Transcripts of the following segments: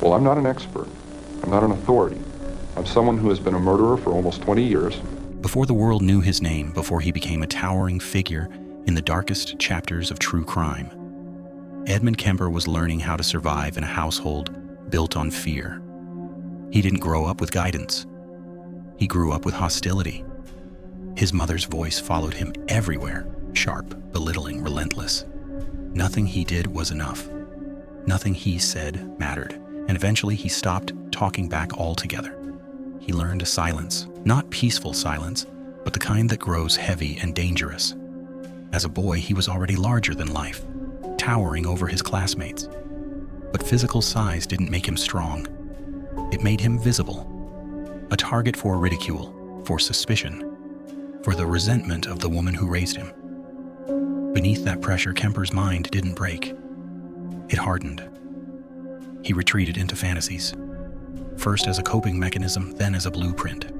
Well, I'm not an expert. I'm not an authority. I'm someone who has been a murderer for almost 20 years. Before the world knew his name, before he became a towering figure in the darkest chapters of true crime, Edmund Kemper was learning how to survive in a household built on fear. He didn't grow up with guidance. He grew up with hostility. His mother's voice followed him everywhere, sharp, belittling, relentless. Nothing he did was enough. Nothing he said mattered, and eventually he stopped talking back altogether. He learned silence, not peaceful silence, but the kind that grows heavy and dangerous. As a boy, he was already larger than life, towering over his classmates. But physical size didn't make him strong. It made him visible, a target for ridicule, for suspicion, for the resentment of the woman who raised him. Beneath that pressure, Kemper's mind didn't break. It hardened. He retreated into fantasies, first as a coping mechanism, then as a blueprint.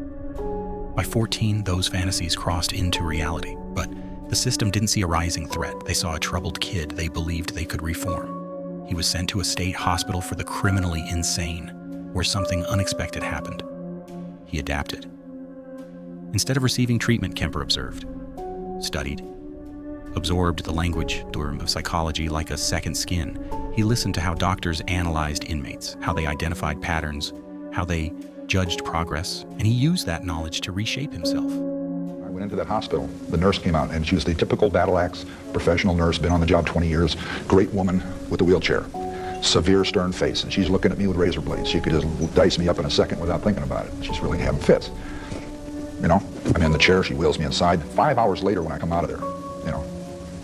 By 14, those fantasies crossed into reality, but the system didn't see a rising threat. They saw a troubled kid they believed they could reform. He was sent to a state hospital for the criminally insane, where something unexpected happened. He adapted. Instead of receiving treatment, Kemper observed, studied, absorbed the language of psychology like a second skin. He listened to how doctors analyzed inmates, how they identified patterns, how they judged progress, and he used that knowledge to reshape himself. I went into that hospital. The nurse came out, and she was the typical battle axe professional nurse, been on the job 20 years, great woman with a wheelchair, severe, stern face, and she's looking at me with razor blades. She could just dice me up in a second without thinking about it. She's really having fits. You know, I'm in the chair, she wheels me inside. 5 hours later when I come out of there, you know,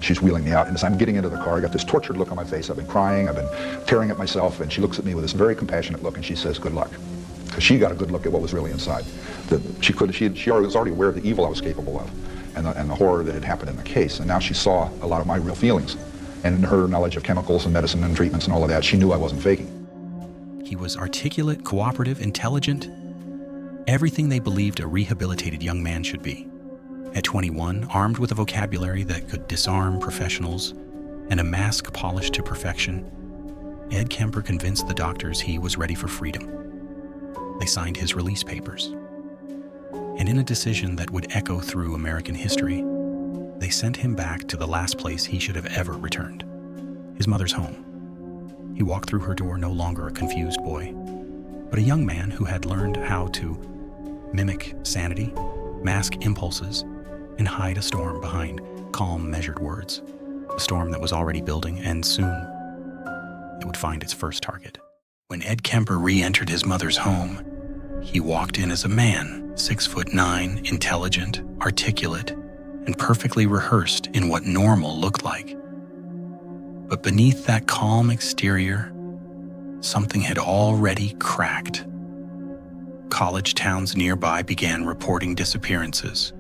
she's wheeling me out, and as I'm getting into the car, I got this tortured look on my face. I've been crying, I've been tearing at myself, and she looks at me with this very compassionate look, and she says, "Good luck." Because she got a good look at what was really inside. She was already aware of the evil I was capable of, and the horror that had happened in the case, and now she saw a lot of my real feelings. And in her knowledge of chemicals and medicine and treatments and all of that, she knew I wasn't faking. He was articulate, cooperative, intelligent, everything they believed a rehabilitated young man should be. At 21, armed with a vocabulary that could disarm professionals and a mask polished to perfection, Ed Kemper convinced the doctors he was ready for freedom. They signed his release papers. And in a decision that would echo through American history, they sent him back to the last place he should have ever returned, his mother's home. He walked through her door no longer a confused boy, but a young man who had learned how to mimic sanity, mask impulses, and hide a storm behind calm, measured words. A storm that was already building, and soon it would find its first target. When Ed Kemper re-entered his mother's home, he walked in as a man, 6'9", intelligent, articulate, and perfectly rehearsed in what normal looked like. But beneath that calm exterior, something had already cracked. College towns nearby began reporting disappearances,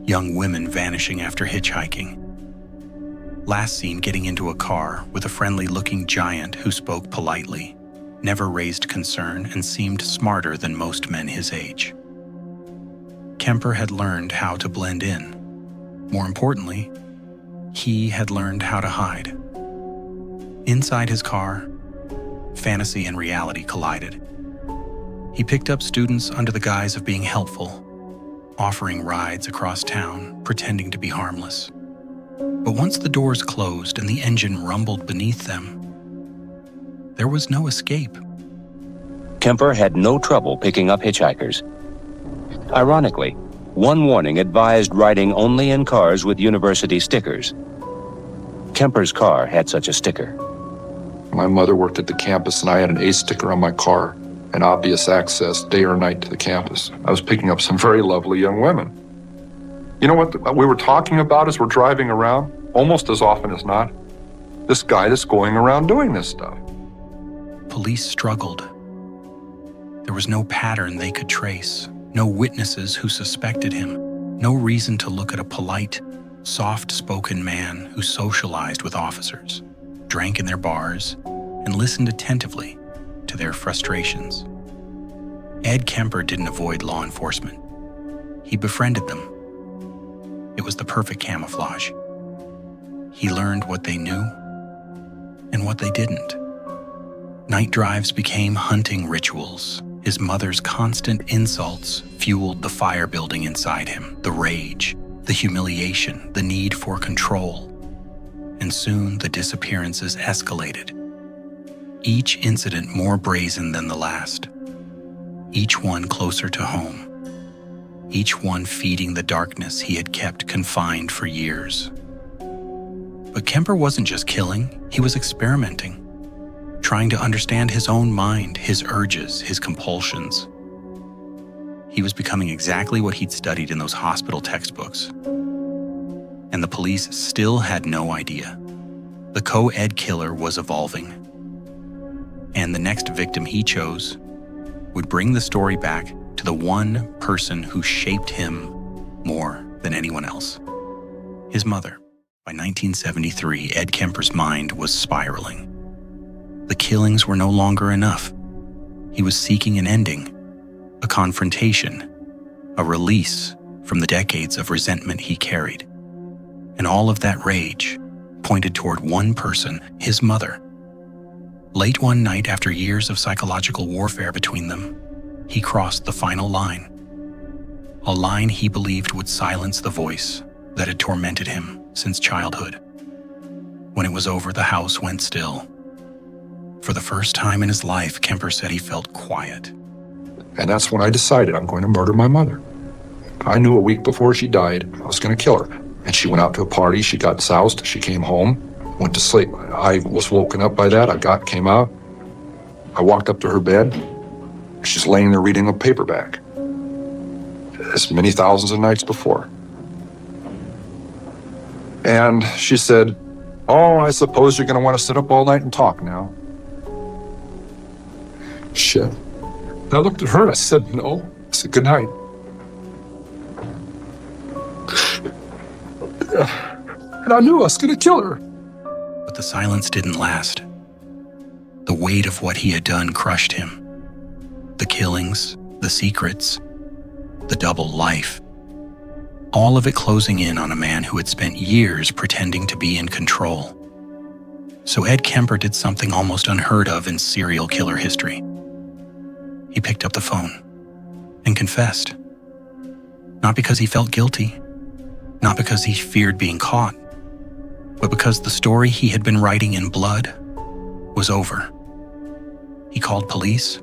young women vanishing after hitchhiking. Last seen getting into a car with a friendly-looking giant who spoke politely, never raised concern, and seemed smarter than most men his age. Kemper had learned how to blend in. More importantly, he had learned how to hide. Inside his car, fantasy and reality collided. He picked up students under the guise of being helpful, offering rides across town, pretending to be harmless. But once the doors closed and the engine rumbled beneath them, there was no escape. Kemper had no trouble picking up hitchhikers. Ironically, one warning advised riding only in cars with university stickers. Kemper's car had such a sticker. My mother worked at the campus, and I had an A sticker on my car, an obvious access day or night to the campus. I was picking up some very lovely young women. You know what we were talking about as we're driving around, almost as often as not? This guy that's going around doing this stuff. Police struggled. There was no pattern they could trace, no witnesses who suspected him, no reason to look at a polite, soft-spoken man who socialized with officers, drank in their bars, and listened attentively to their frustrations. Ed Kemper didn't avoid law enforcement. He befriended them. It was the perfect camouflage. He learned what they knew and what they didn't. Night drives became hunting rituals. His mother's constant insults fueled the fire building inside him, the rage, the humiliation, the need for control. And soon the disappearances escalated. Each incident more brazen than the last. Each one closer to home. Each one feeding the darkness he had kept confined for years. But Kemper wasn't just killing, he was experimenting, trying to understand his own mind, his urges, his compulsions. He was becoming exactly what he'd studied in those hospital textbooks. And the police still had no idea. The co-ed killer was evolving. And the next victim he chose would bring the story back to the one person who shaped him more than anyone else: his mother. By 1973, Ed Kemper's mind was spiraling. The killings were no longer enough. He was seeking an ending, a confrontation, a release from the decades of resentment he carried. And all of that rage pointed toward one person, his mother. Late one night, after years of psychological warfare between them, he crossed the final line. A line he believed would silence the voice that had tormented him since childhood. When it was over, the house went still. For the first time in his life, Kemper said he felt quiet. And that's when I decided I'm going to murder my mother. I knew a week before she died, I was going to kill her. And she went out to a party, she got soused, she came home, went to sleep. I was woken up by that, came out. I walked up to her bed. She's laying there reading a paperback, as many thousands of nights before. And she said, "Oh, I suppose you're going to want to sit up all night and talk now." Shit. And I looked at her and I said, "No." I said, "Good night." And I knew I was going to kill her. But the silence didn't last. The weight of what he had done crushed him. The killings, the secrets, the double life. All of it closing in on a man who had spent years pretending to be in control. So Ed Kemper did something almost unheard of in serial killer history. He picked up the phone and confessed. Not because he felt guilty, not because he feared being caught, but because the story he had been writing in blood was over. He called police,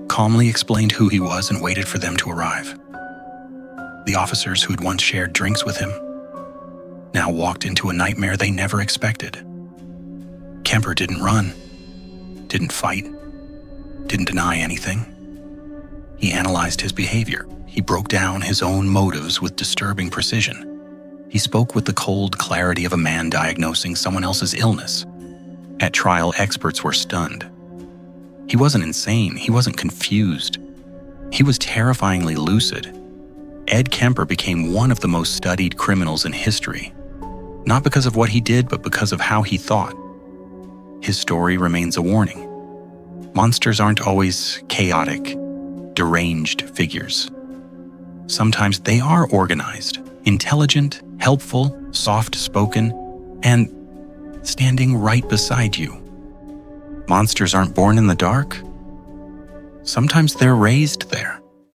calmly explained who he was, and waited for them to arrive. The officers who'd once shared drinks with him now walked into a nightmare they never expected. Kemper didn't run, didn't fight, didn't deny anything. He analyzed his behavior. He broke down his own motives with disturbing precision. He spoke with the cold clarity of a man diagnosing someone else's illness. At trial, experts were stunned. He wasn't insane. He wasn't confused. He was terrifyingly lucid. Ed Kemper became one of the most studied criminals in history, not because of what he did, but because of how he thought. His story remains a warning. Monsters aren't always chaotic, deranged figures. Sometimes they are organized, intelligent, helpful, soft-spoken, and standing right beside you. Monsters aren't born in the dark. Sometimes they're raised there.